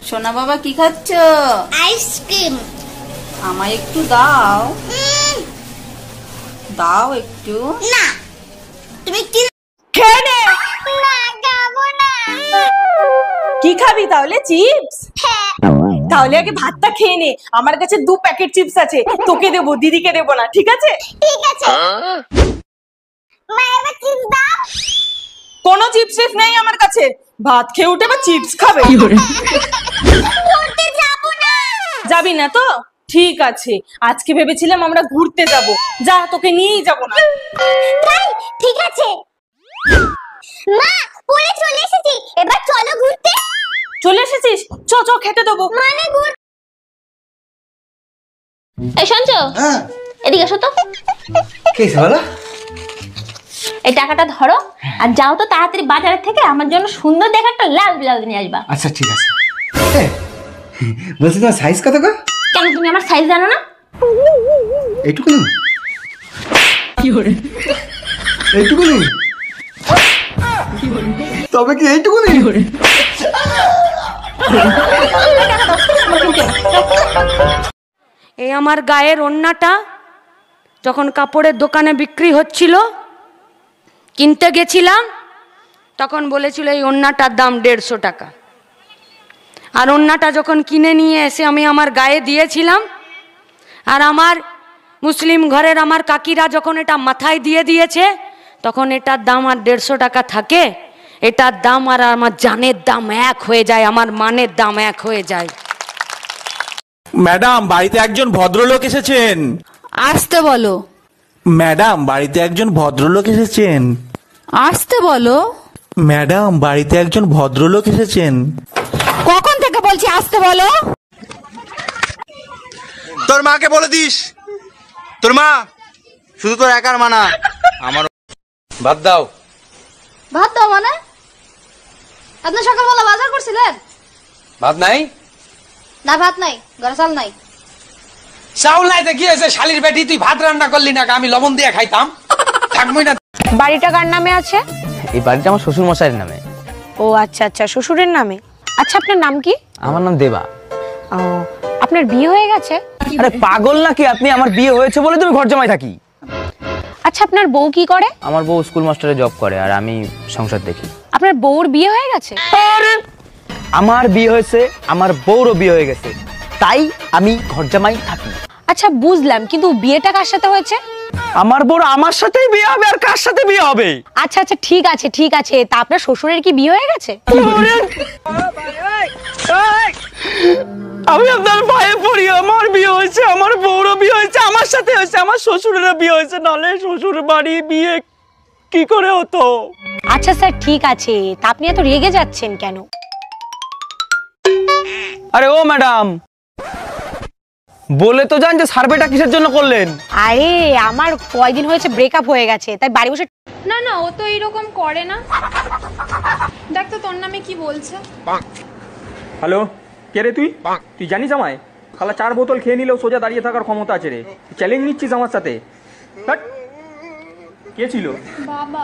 সোনা বাবা কি খাচ্ছ? আইসক্রিম। আমায় একটু দাও। দাও একটু। না, তুমি কি খেয়ে নে। না খাবো না। কি খাবি তাহলে? চিপস? হ্যাঁ। তাহলে আগে ভাতটা খেয়ে নে। আমার কাছে 2 প্যাকেট চিপস আছে, তোকে দেবো, দিদিকে দেবো না, ঠিক আছে? ঠিক আছে। মা এবার চিপস দাও। কোনো চিপস নেই আমার কাছে। ভাত খেয়ে উঠে বা চিপস খাবে? ঘুরতে যাবো না। যাবি না তো? ঠিক আছে, আজকে ভেবেছিলাম আমরা ঘুরতে যাব। যা, তোকে নিয়েই যাব না। তাই ঠিক আছে। মা পড়ে চলে এসেছি, এবার চলো ঘুরতে। চলে এসেছিস? চ চ, খেতে দেবো। মানে ঘুর। এই শুনছো? হ্যাঁ, এদিকে এসো তো। কি হয়েছে বলো? এই টাকাটা ধরো আর যাও তো তাড়াতাড়ি বাজারের থেকে আমার জন্য সুন্দর দেখে একটা লাল ব্লাউজ নিয়ে আসবা। আচ্ছা ঠিক আছে। বলছি তোমার সাইজ কত গো? কেন তুমি আমার সাইজ জানো না? এইটুকু নেই? এইটুকু নেই? তবে কি এইটুকু নেই? এই আমার গায়ের ওড়নাটা যখন কাপড়ের দোকানে বিক্রি হচ্ছিল, কিনতে গেছিলাম, তখন বলেছিল এই ওড়নাটার দাম 150 টাকা। আর ওড়নাটা যখন কিনে নিয়ে এসে আমি আমার গায়ে দিয়েছিলাম, আর আমার মুসলিম ঘরের আমার কাকিরা যখন এটা মাথায় দিয়ে দিয়েছে, তখন এটার দাম আর 150 টাকা থাকে? এটার দাম আর আমার জানের দাম এক হয়ে যায়, আমার মানের দাম এক হয়ে যায়। ম্যাডাম, বাড়িতে একজন ভদ্রলোক এসেছেন। আসতে বলো। ম্যাডাম, বাড়িতে একজন ভদ্রলোক এসেছেন। আসতে বলো। ম্যাডাম, বাড়িতে একজন ভদ্রলোক এসেছেন। কখন থেকে বলছি আসতে বলো? তোর মাকে বলে দিস, তোর মা শুধু তোর একার মানা। আমার ভাত দাও। ভাত দাও মানে? আপনি সকালবেলা বাজার করছিলেন? ভাত নাই? না ভাত নাই, ঘরে চাল নাই। চাউল নাই তো কি হয়েছে? শালির বেটি, তুই ভাত রান্না করলি না, আমি লবণ দিয়ে খাইতাম। থাকবই না। বাড়িটা কার নামে আছে? এই বাড়িটা আমার শ্বশুর মশাইয়ের নামে। ও আচ্ছা আচ্ছা, শ্বশুরের নামে। আচ্ছা, আপনার নাম কি? আমার নাম দেবা। ও, আপনার বিয়ে হয়ে গেছে? আরে পাগল নাকি আপনি? আমার বিয়ে হয়েছে বলে তুমি ঘর জামাই থাকি। আচ্ছা, আপনার বউ কি করে? আমার বউ স্কুল মাস্টারে জব করে আর আমি সংসার দেখি। আপনার বউর বিয়ে হয়ে গেছে? আমার বিয়ে হয়েছে, আমার বউরও বিয়ে হয়ে গেছে, তাই আমি ঘর জামাই থাকি। আচ্ছা বুঝলাম, কিন্তু বিয়েটা কার সাথে হয়েছে? আমার বউর আমার সাথেই বিয়ে হবে, আর কার সাথে বিয়ে হবে? আচ্ছা আচ্ছা, ঠিক আছে ঠিক আছে। তা আপনার শ্বশুরের কি বিয়ে হয়ে গেছে? আমি আপনার ভয়ে পড়ি। আমার বিয়ে হয়েছে, আমার বউরও বিয়ে হয়েছে, আমার সাথে হয়েছে, আমার শ্বশুরেরও বিয়ে হয়েছে, নালে শ্বশুর বাড়ি বিয়ে কি করে হতো? আচ্ছা স্যার, ঠিক আছে। তা আপনি এত রেগে যাচ্ছেন কেন? আরে ও ম্যাডাম, বলে তো জান যে সার্ভেটা কিসের জন্য করলেন? আরে আমার কয়দিন হয়েছে ব্রেকআপ হয়ে গেছে, তাই বাড়ি বসে। না না, ও তো এইরকম করে না। দেখ তো তোর নামে কি বলছে। হ্যালো, কে রে তুই? তুই জানিস আমায়? খালা 4 বোতল খেয়ে নিলেও সোজা দাঁড়িয়ে থাকার ক্ষমতা আছে রে। চ্যালেঞ্জ নিচ্ছিস আমার সাথে? কে ছিল? বাবা।